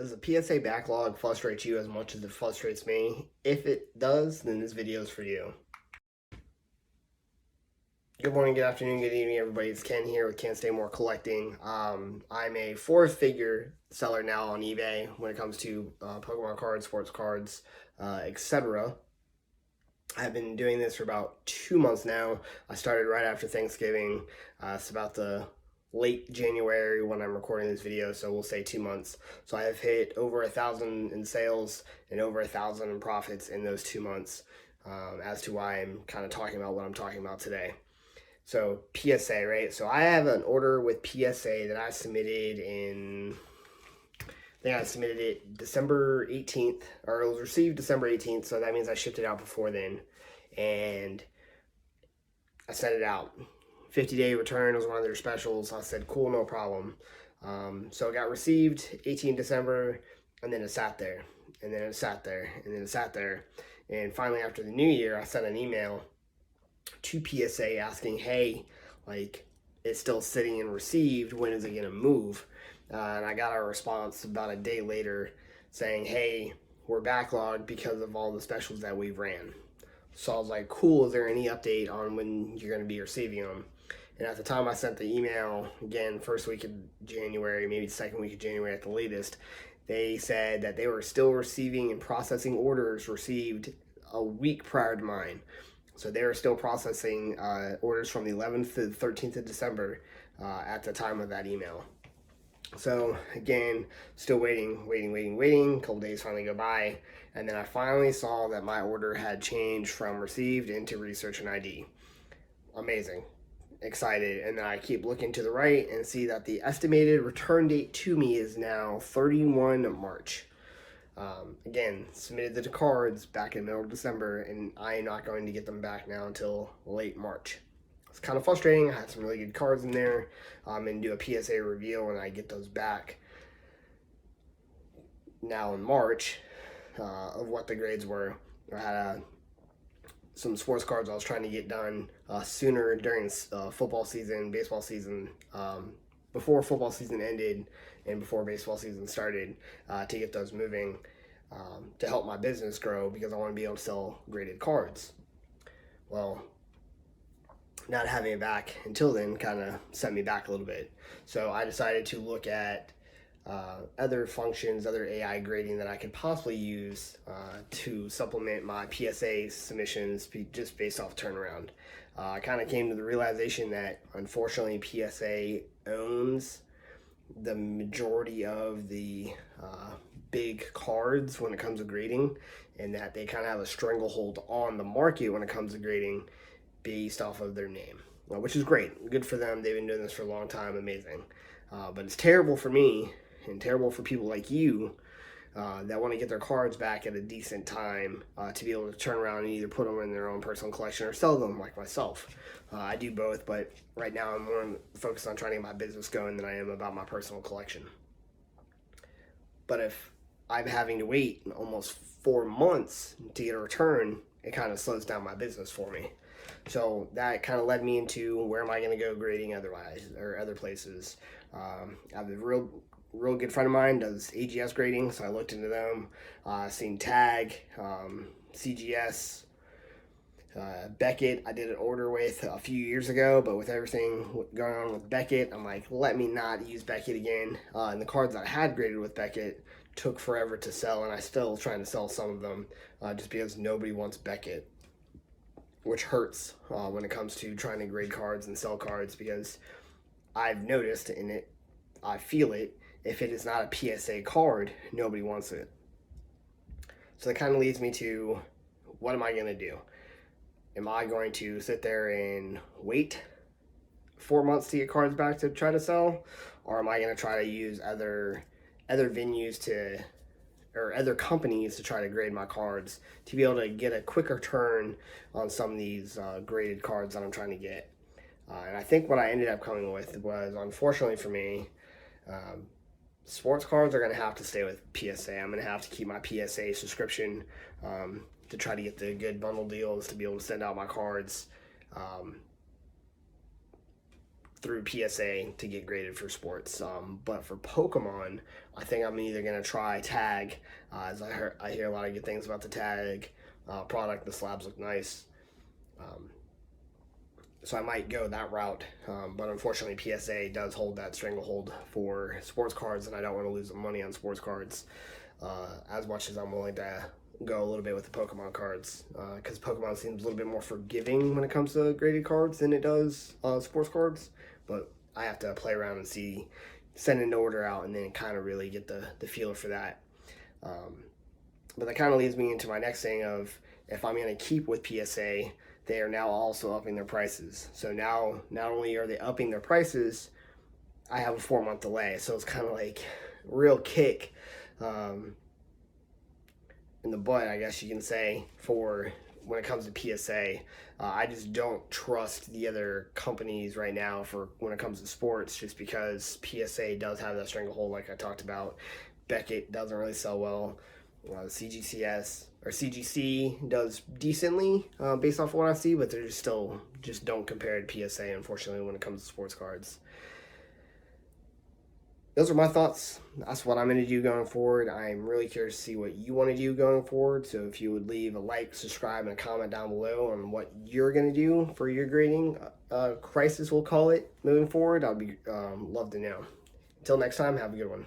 Does the PSA backlog frustrate you as much as it frustrates me? If it does, then this video is for you. Good morning, good afternoon, good evening, everybody. It's Ken here with Can't Stay More Collecting. I'm a four-figure seller now on eBay when it comes to Pokemon cards, sports cards, etc. I've been doing this for about 2 months now. I started right after Thanksgiving. It's about the late January when I'm recording this video, so we'll say 2 months. So I have hit over 1,000 in sales and over 1,000 in profits in those 2 months, as to why I'm kind of talking about what I'm talking about today. So PSA, right? So I have an order with PSA that I submitted I submitted it December 18th, or it was received December 18th, so that means I shipped it out before then. And I sent it out. 50-day return was one of their specials. I said, cool, no problem. So it got received 18 December, and then it sat there, and then it sat there, and then it sat there. And finally, after the new year, I sent an email to PSA asking, hey, like, it's still sitting and received. When is it going to move? And I got a response about a day later saying, hey, we're backlogged because of all the specials that we ran. So I was like, cool, is there any update on when you're going to be receiving them? And at the time I sent the email, again, first week of January, maybe the second week of January at the latest, they said that they were still receiving and processing orders received a week prior to mine. So they were still processing orders from the 11th to the 13th of December at the time of that email. So again, still waiting. A couple days finally go by, and then I finally saw that my order had changed from received into research and ID. Amazing. Excited. And then I keep looking to the right and see that the estimated return date to me is now 31 March. Again, submitted the cards back in the middle of December, and I am not going to get them back now until late March. It's kind of frustrating. I had some really good cards in there, and do a PSA review when I get those back now in March of what the grades were. I had some sports cards I was trying to get done sooner during football season, baseball season, before football season ended and before baseball season started, to get those moving, to help my business grow, because I want to be able to sell graded cards. Well, not having it back until then kind of set me back a little bit. So I decided to look at other functions, other AI grading that I could possibly use to supplement my PSA submissions just based off turnaround. I kind of came to the realization that unfortunately PSA owns the majority of the big cards when it comes to grading, and that they kind of have a stranglehold on the market when it comes to grading based off of their name, which is great. Good for them. They've been doing this for a long time. Amazing. But it's terrible for me and terrible for people like you that want to get their cards back at a decent time to be able to turn around and either put them in their own personal collection or sell them, like myself. I do both, but right now I'm more focused on trying to get my business going than I am about my personal collection. But if I'm having to wait almost 4 months to get a return, it kind of slows down my business for me. So that kind of led me into, where am I going to go grading otherwise, or other places. I have a real good friend of mine does AGS grading, so I looked into them. Seen Tag, CGS, Beckett. I did an order with a few years ago, but with everything going on with Beckett, I'm like, let me not use Beckett again. And the cards that I had graded with Beckett took forever to sell, and I still trying to sell some of them just because nobody wants Beckett, which hurts when it comes to trying to grade cards and sell cards, because I've noticed in it, I feel it, if it is not a PSA card, nobody wants it. So that kind of leads me to, what am I going to do? Am I going to sit there and wait 4 months to get cards back to try to sell? Or am I going to try to use other venues or other companies to try to grade my cards to be able to get a quicker turn on some of these graded cards that I'm trying to get? And I think what I ended up coming with was, unfortunately for me, sports cards are going to have to stay with PSA. I'm going to have to keep my PSA subscription to try to get the good bundle deals to be able to send out my cards through PSA to get graded for sports. But for Pokemon, I think I'm either gonna try Tag, as I hear a lot of good things about the Tag product. The slabs look nice, so I might go that route. But unfortunately, PSA does hold that stranglehold for sports cards, and I don't want to lose the money on sports cards as much as I'm willing to go a little bit with the Pokemon cards, because Pokemon seems a little bit more forgiving when it comes to graded cards than it does sports cards. But I have to play around and send an order out, and then kind of really get the feel for that. But that kind of leads me into my next thing of, if I'm going to keep with PSA, they are now also upping their prices. So now, not only are they upping their prices, I have a 4-month delay. So it's kind of like a real kick in the butt, I guess you can say, for when it comes to PSA. I just don't trust the other companies right now for when it comes to sports, just because PSA does have that stranglehold, like I talked about. Beckett doesn't really sell well. CGCS or CGC does decently based off of what I see, but they're just don't compare to PSA, unfortunately, when it comes to sports cards. Those are my thoughts. That's what I'm going to do going forward. I'm really curious to see what you want to do going forward. So if you would leave a like, subscribe, and a comment down below on what you're going to do for your grading crisis, we'll call it, moving forward, I'd be love to know. Until next time, have a good one.